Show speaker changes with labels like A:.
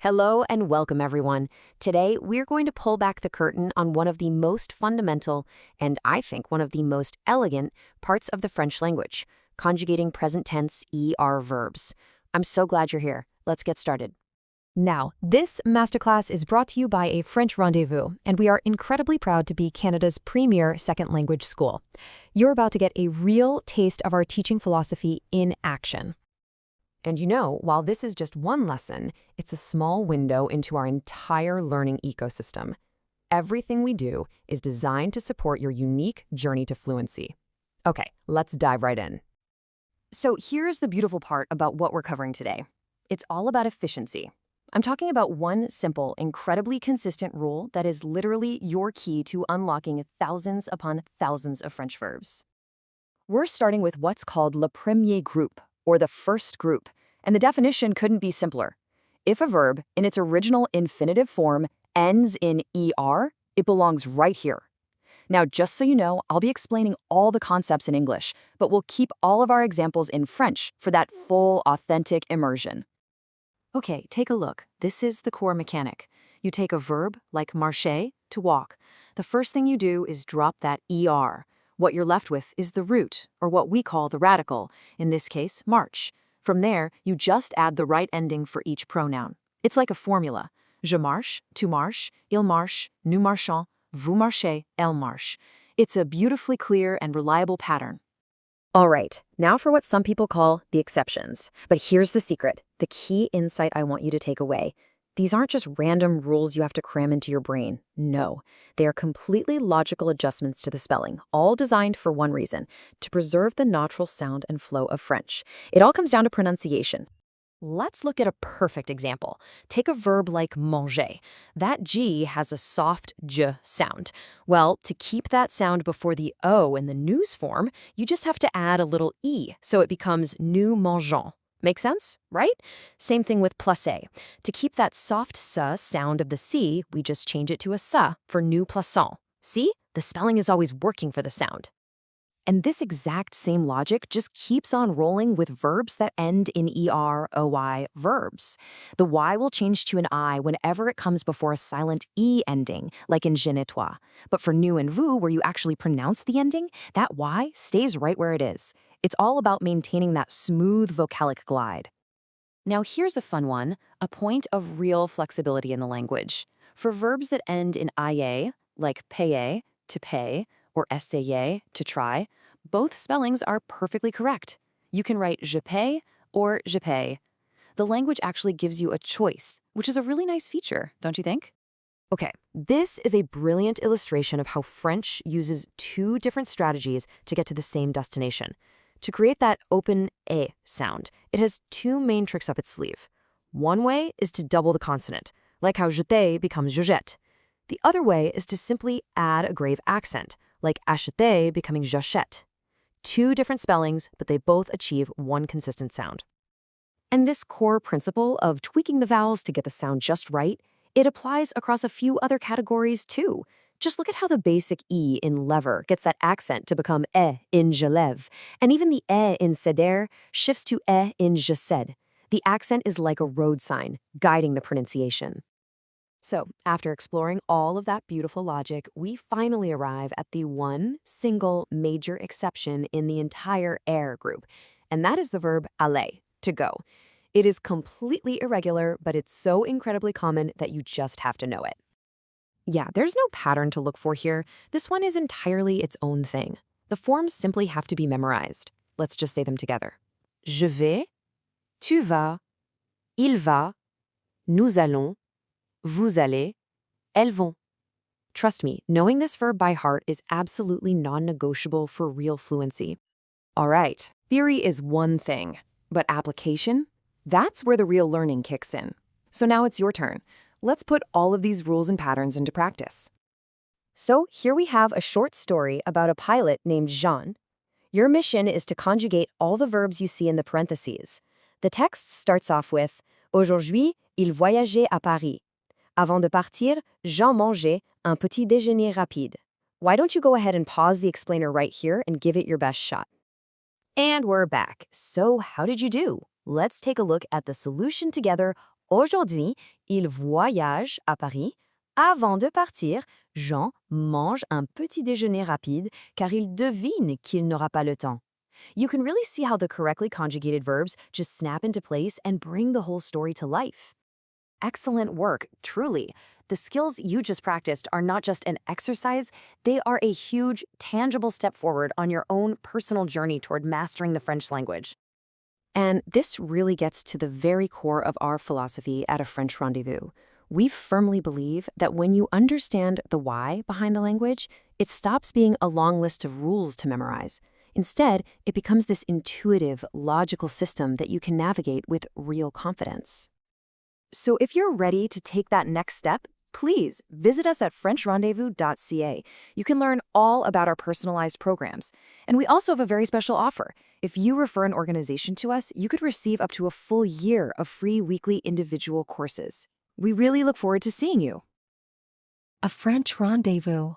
A: Hello and welcome, everyone. Today, we're going to pull back the curtain on one of the most fundamental, and I think one of the most elegant, parts of the French language, conjugating present tense ER verbs. I'm so glad you're here. Let's get started.
B: Now, this masterclass is brought to you by a French Rendez-Vous, and we are incredibly proud to be Canada's premier second language school. You're about to get a real taste of our teaching philosophy in action.
A: And you know, while this is just one lesson, it's a small window into our entire learning ecosystem. Everything we do is designed to support your unique journey to fluency. Okay, let's dive right in. So here's the beautiful part about what we're covering today. It's all about efficiency. I'm talking about one simple, incredibly consistent rule that is literally your key to unlocking thousands upon thousands of French verbs. We're starting with what's called le premier groupe, or the first group, and the definition couldn't be simpler. If a verb, in its original infinitive form, ends in er, it belongs right here. Now, just so you know, I'll be explaining all the concepts in English, but we'll keep all of our examples in French for that full, authentic immersion. Okay, take a look. This is the core mechanic. You take a verb, like marcher, to walk. The first thing you do is drop that er. What you're left with is the root, or what we call the radical, in this case, marche. From there, you just add the right ending for each pronoun. It's like a formula. Je marche, tu marches, il marche, nous marchons, vous marchez, elle marche. It's a beautifully clear and reliable pattern. All right, now for what some people call the exceptions. But here's the secret, the key insight I want you to take away. These aren't just random rules you have to cram into your brain. No, they are completely logical adjustments to the spelling, all designed for one reason, to preserve the natural sound and flow of French. It all comes down to pronunciation. Let's look at a perfect example. Take a verb like manger. That G has a soft J sound. Well, to keep that sound before the O in the nous form, you just have to add a little E, so it becomes nous mangeons. Make sense, right? Same thing with placer. To keep that soft S sound of the C, we just change it to a S for nous plaçons. See? The spelling is always working for the sound. And this exact same logic just keeps on rolling with verbs that end in er, oy, verbs. The y will change to an I whenever it comes before a silent E ending, like in je nettoie. But for nous and vous, where you actually pronounce the ending, that y stays right where it is. It's all about maintaining that smooth vocalic glide. Now here's a fun one, a point of real flexibility in the language. For verbs that end in ayer, like payer, to pay, or essayer, to try, both spellings are perfectly correct. You can write je paie or je paie. The language actually gives you a choice, which is a really nice feature, don't you think? Okay, this is a brilliant illustration of how French uses two different strategies to get to the same destination. To create that open A sound, it has two main tricks up its sleeve. One way is to double the consonant, like how jeter becomes jejette. The other way is to simply add a grave accent, like acheter becoming j'achète. Two different spellings, but they both achieve one consistent sound. And this core principle of tweaking the vowels to get the sound just right, it applies across a few other categories too. Just look at how the basic E in lever gets that accent to become in je lève, and even the in céder shifts to in je cède. The accent is like a road sign, guiding the pronunciation. So, after exploring all of that beautiful logic, we finally arrive at the one single major exception in the entire ayer group, and that is the verb aller, to go. It is completely irregular, but it's so incredibly common that you just have to know it. Yeah, there's no pattern to look for here. This one is entirely its own thing. The forms simply have to be memorized. Let's just say them together. Je vais, tu vas, il va, nous allons, vous allez, elles vont. Trust me, knowing this verb by heart is absolutely non-negotiable for real fluency. All right, theory is one thing, but application? That's where the real learning kicks in. So now it's your turn. Let's put all of these rules and patterns into practice. So here we have a short story about a pilot named Jean. Your mission is to conjugate all the verbs you see in the parentheses. The text starts off with Aujourd'hui, il voyageait à Paris. Avant de partir, Jean mangeait un petit déjeuner rapide. Why don't you go ahead and pause the explainer right here and give it your best shot? And we're back. So how did you do? Let's take a look at the solution together
B: Aujourd'hui, il voyage à Paris. Avant de partir, Jean mange un petit déjeuner rapide car il devine qu'il n'aura pas le temps. You can really see how the correctly conjugated verbs just snap into place and bring the whole story to life. Excellent work, truly. The skills you just practiced are not just an exercise, they are a huge, tangible step forward on your own personal journey toward mastering the French language. And this really gets to the very core of our philosophy at a French Rendezvous. We firmly believe that when you understand the why behind the language, it stops being a long list of rules to memorize. Instead, it becomes this intuitive, logical system that you can navigate with real confidence. So if you're ready to take that next step, please visit us at FrenchRendezvous.ca. You can learn all about our personalized programs. And we also have a very special offer. If you refer an organization to us, you could receive up to a full year of free weekly individual courses. We really look forward to seeing you.
C: A French Rendezvous.